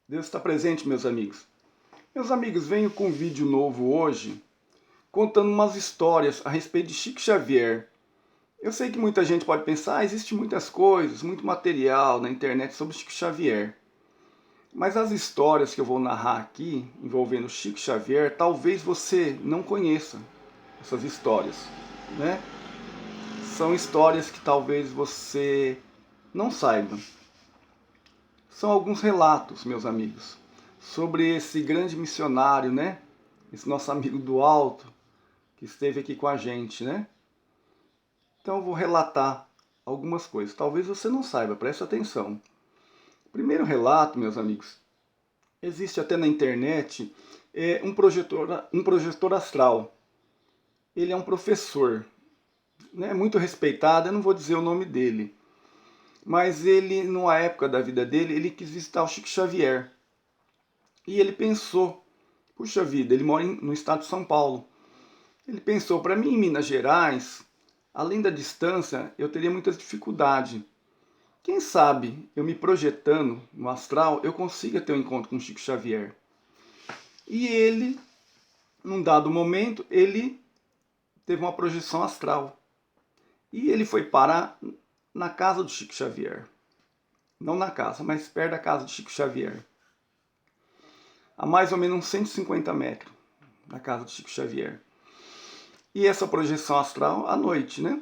Deus está presente, meus amigos. Meus amigos, venho com um vídeo novo hoje, contando umas histórias a respeito de Chico Xavier. Eu sei que muita gente pode pensar, existe muitas coisas, muito material na internet sobre Chico Xavier. Mas as histórias que eu vou narrar aqui, envolvendo Chico Xavier, talvez você não conheça essas histórias, né? São histórias que talvez você não saiba. São alguns relatos, meus amigos, sobre esse grande missionário, né? Esse nosso amigo do alto, que esteve aqui com a gente, né? Então eu vou relatar algumas coisas. Talvez você não saiba, preste atenção. O primeiro relato, meus amigos, existe até na internet um projetor astral. Ele é um professor, né? Muito respeitado, eu não vou dizer o nome dele. Mas ele, numa época da vida dele, ele quis visitar o Chico Xavier. E ele pensou, puxa vida, ele mora no estado de São Paulo. Ele pensou, para mim em Minas Gerais, além da distância, eu teria muita dificuldade. Quem sabe, eu me projetando no astral, eu consiga ter um encontro com Chico Xavier. E ele, num dado momento, ele teve uma projeção astral. E ele foi parar na casa do Chico Xavier. Não na casa, mas perto da casa do Chico Xavier. A mais ou menos uns 150 metros da casa do Chico Xavier. E essa projeção astral à noite, né?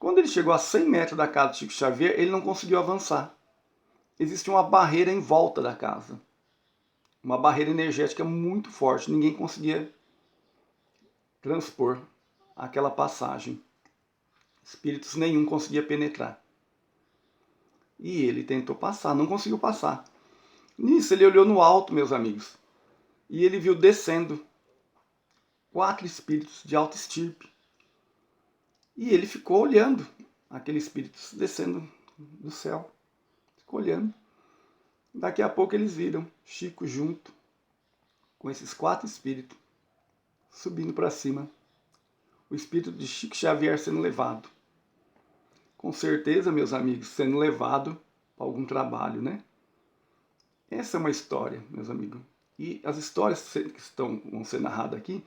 Quando ele chegou a 100 metros da casa do Chico Xavier, ele não conseguiu avançar. Existe uma barreira em volta da casa. Uma barreira energética muito forte. Ninguém conseguia transpor aquela passagem. Espíritos nenhum conseguia penetrar. E ele tentou passar, não conseguiu passar. Nisso ele olhou no alto, meus amigos, e ele viu descendo 4 espíritos de alta estirpe. E ele ficou olhando aqueles espíritos descendo do céu. Ficou olhando. Daqui a pouco eles viram Chico junto com esses 4 espíritos subindo para cima. O espírito de Chico Xavier sendo levado. Com certeza, meus amigos, sendo levado para algum trabalho, né? Essa é uma história, meus amigos. E as histórias que vão ser narradas aqui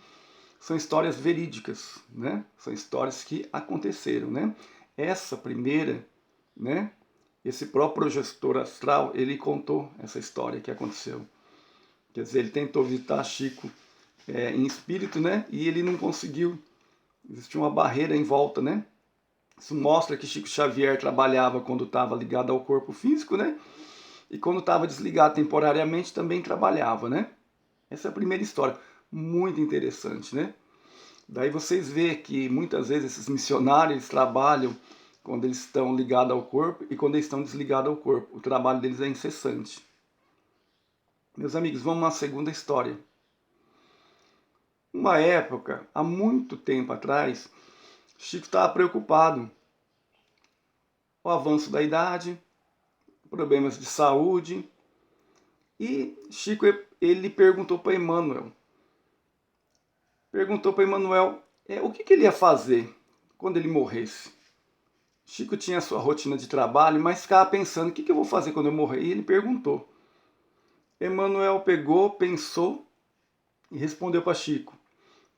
são histórias verídicas, né? São histórias que aconteceram, né? Essa primeira, né? Esse próprio projetor astral, ele contou essa história que aconteceu. Quer dizer, ele tentou visitar Chico em espírito, né? E ele não conseguiu. Existia uma barreira em volta, né? Isso mostra que Chico Xavier trabalhava quando estava ligado ao corpo físico, né? E quando estava desligado temporariamente também trabalhava, né? Essa é a primeira história. Muito interessante, né? Daí vocês veem que muitas vezes esses missionários trabalham quando eles estão ligados ao corpo e quando eles estão desligados ao corpo. O trabalho deles é incessante. Meus amigos, vamos à segunda história. Uma época, há muito tempo atrás, Chico estava preocupado com o avanço da idade, problemas de saúde, e Chico ele perguntou para Emmanuel. O que ele ia fazer quando ele morresse. Chico tinha a sua rotina de trabalho, mas ficava pensando, o que eu vou fazer quando eu morrer? E ele perguntou. Emmanuel pegou, pensou e respondeu para Chico,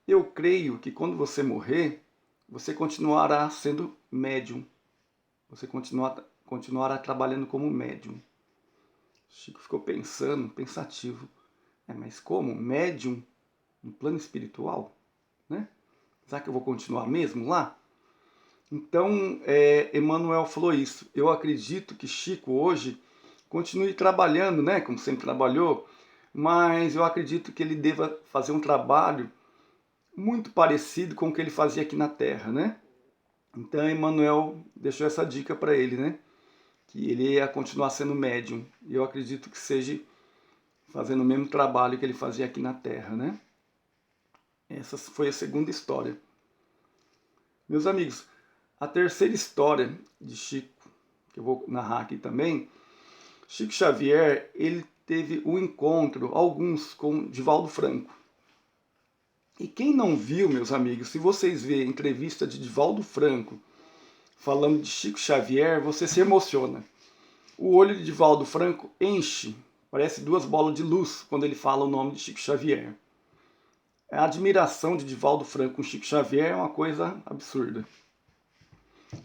eu creio que quando você morrer, você continuará sendo médium. Você continuará trabalhando como médium. Chico ficou pensando, pensativo. Mas como? Médium no plano espiritual? Né? Será que eu vou continuar mesmo lá? Então, Emmanuel falou isso. Eu acredito que Chico hoje continue trabalhando, né, como sempre trabalhou, mas eu acredito que ele deva fazer um trabalho muito parecido com o que ele fazia aqui na Terra, né? Então, Emmanuel deixou essa dica para ele, né? Que ele ia continuar sendo médium. E eu acredito que seja fazendo o mesmo trabalho que ele fazia aqui na Terra, né? Essa foi a segunda história. Meus amigos, a terceira história de Chico, que eu vou narrar aqui também, Chico Xavier, ele teve um encontro, alguns, com Divaldo Franco. E quem não viu, meus amigos, se vocês verem a entrevista de Divaldo Franco falando de Chico Xavier, você se emociona. O olho de Divaldo Franco enche Parece duas bolas de luz quando ele fala o nome de Chico Xavier. A admiração de Divaldo Franco com Chico Xavier é uma coisa absurda.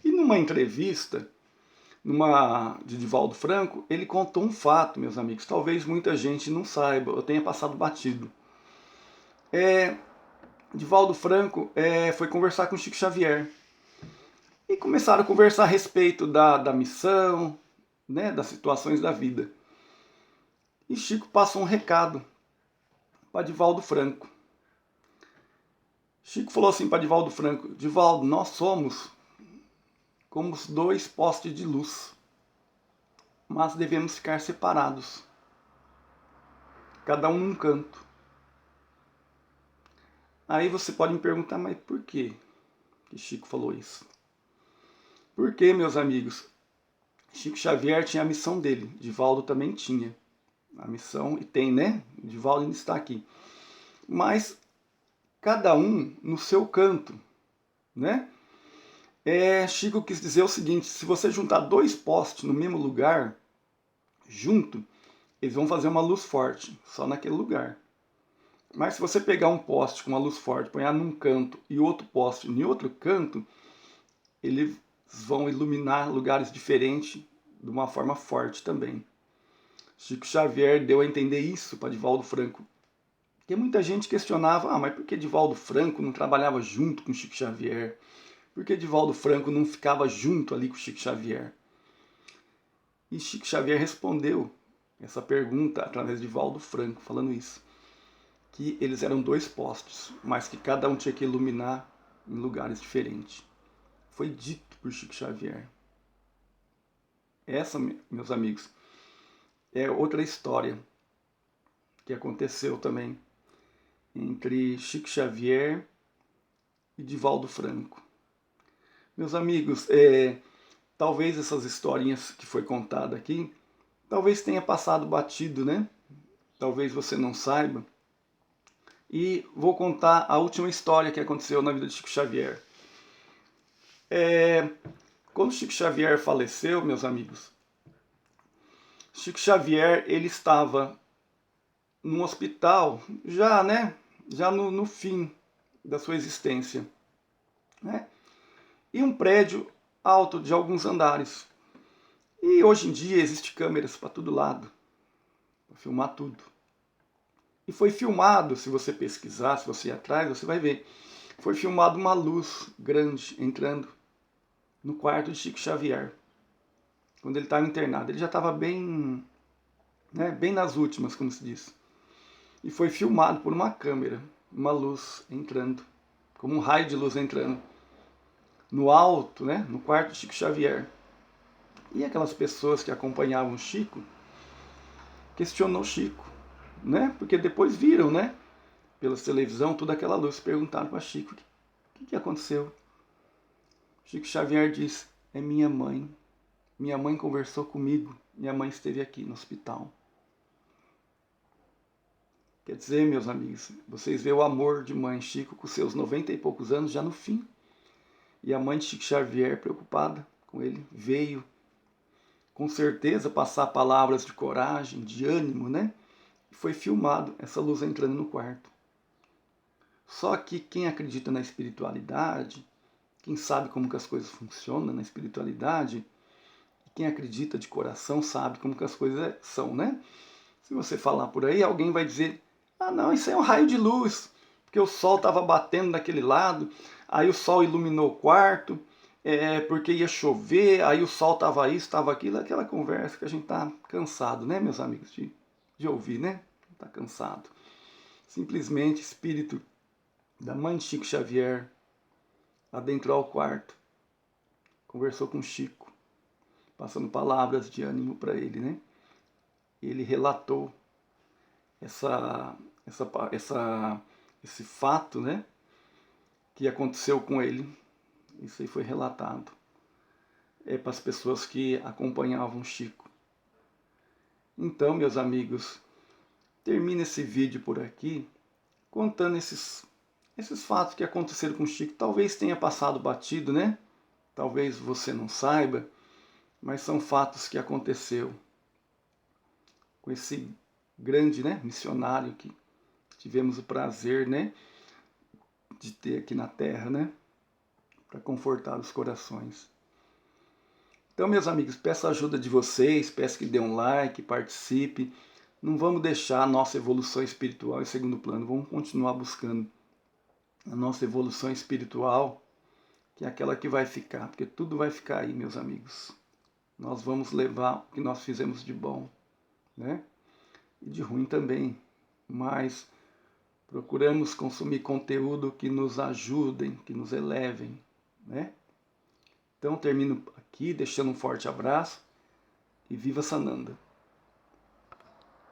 E numa entrevista de Divaldo Franco, ele contou um fato, meus amigos, talvez muita gente não saiba, eu tenha passado batido. Divaldo Franco foi conversar com Chico Xavier. E começaram a conversar a respeito da missão, né, das situações da vida. E Chico passou um recado para Divaldo Franco. Chico falou assim para Divaldo Franco: Divaldo, nós somos como os dois postes de luz, mas devemos ficar separados, cada um num canto. Aí você pode me perguntar, mas por que Chico falou isso? Porque, meus amigos, Chico Xavier tinha a missão dele, Divaldo também tinha a missão, e tem, né? Divaldo ainda está aqui. Mas cada um no seu canto, né? Chico quis dizer o seguinte: se você juntar dois postes no mesmo lugar, junto, eles vão fazer uma luz forte, só naquele lugar. Mas se você pegar um poste com uma luz forte, pôr num canto e outro poste em outro canto, eles vão iluminar lugares diferentes de uma forma forte também. Chico Xavier deu a entender isso para Divaldo Franco. Porque muita gente questionava, mas por que Divaldo Franco não trabalhava junto com Chico Xavier? Por que Divaldo Franco não ficava junto ali com Chico Xavier? E Chico Xavier respondeu essa pergunta através de Divaldo Franco, falando isso. Que eles eram dois postes, mas que cada um tinha que iluminar em lugares diferentes. Foi dito por Chico Xavier. Essa, meus amigos, é outra história que aconteceu também entre Chico Xavier e Divaldo Franco. Meus amigos, talvez essas historinhas que foi contada aqui, talvez tenha passado batido, né? Talvez você não saiba. E vou contar a última história que aconteceu na vida de Chico Xavier. Quando Chico Xavier faleceu, meus amigos, Chico Xavier ele estava num hospital, já, né? Já no fim da sua existência, né? E um prédio alto de alguns andares. E hoje em dia existem câmeras para todo lado, para filmar tudo. E foi filmado, se você pesquisar, se você ir atrás, você vai ver. Foi filmado uma luz grande entrando no quarto de Chico Xavier, quando ele estava internado. Ele já estava bem, né, bem nas últimas, como se diz. E foi filmado por uma câmera, uma luz entrando, como um raio de luz entrando no alto, né, no quarto de Chico Xavier. E aquelas pessoas que acompanhavam Chico questionou Chico, né? Porque depois viram, né, pela televisão, toda aquela luz, perguntaram para Chico: o que aconteceu? Chico Xavier disse: é minha mãe. Minha mãe conversou comigo. Minha mãe esteve aqui no hospital. Quer dizer, meus amigos, vocês veem o amor de mãe Chico com seus 90 e poucos anos já no fim. E a mãe de Chico Xavier, preocupada com ele, veio com certeza passar palavras de coragem, de ânimo, né? E foi filmado essa luz entrando no quarto. Só que quem acredita na espiritualidade, quem sabe como que as coisas funcionam na espiritualidade, quem acredita de coração sabe como que as coisas são, né? Se você falar por aí, alguém vai dizer: ah, não, isso é um raio de luz, porque o sol estava batendo daquele lado, aí o sol iluminou o quarto, porque ia chover, aí o sol estava isso, estava aquilo, aquela conversa que a gente está cansado, né, meus amigos, de ouvir, né? Está cansado. Simplesmente espírito da mãe de Chico Xavier adentrou ao quarto, conversou com Chico, passando palavras de ânimo para ele, né? Ele relatou esse fato, né, que aconteceu com ele. Isso aí foi relatado para as pessoas que acompanhavam Chico. Então, meus amigos, termina esse vídeo por aqui, contando esses fatos que aconteceram com Chico. Talvez tenha passado batido, né? Talvez você não saiba, mas são fatos que aconteceu. com esse grande, né, missionário que tivemos o prazer, né, de ter aqui na Terra, né, para confortar os corações. Então, meus amigos, peço a ajuda de vocês, peço que dê um like, participe. Não vamos deixar a nossa evolução espiritual em segundo plano, vamos continuar buscando a nossa evolução espiritual, que é aquela que vai ficar, porque tudo vai ficar aí, meus amigos. Nós vamos levar o que nós fizemos de bom, né? E de ruim também, mas procuramos consumir conteúdo que nos ajudem, que nos elevem, né? Então termino aqui deixando um forte abraço e viva Sananda!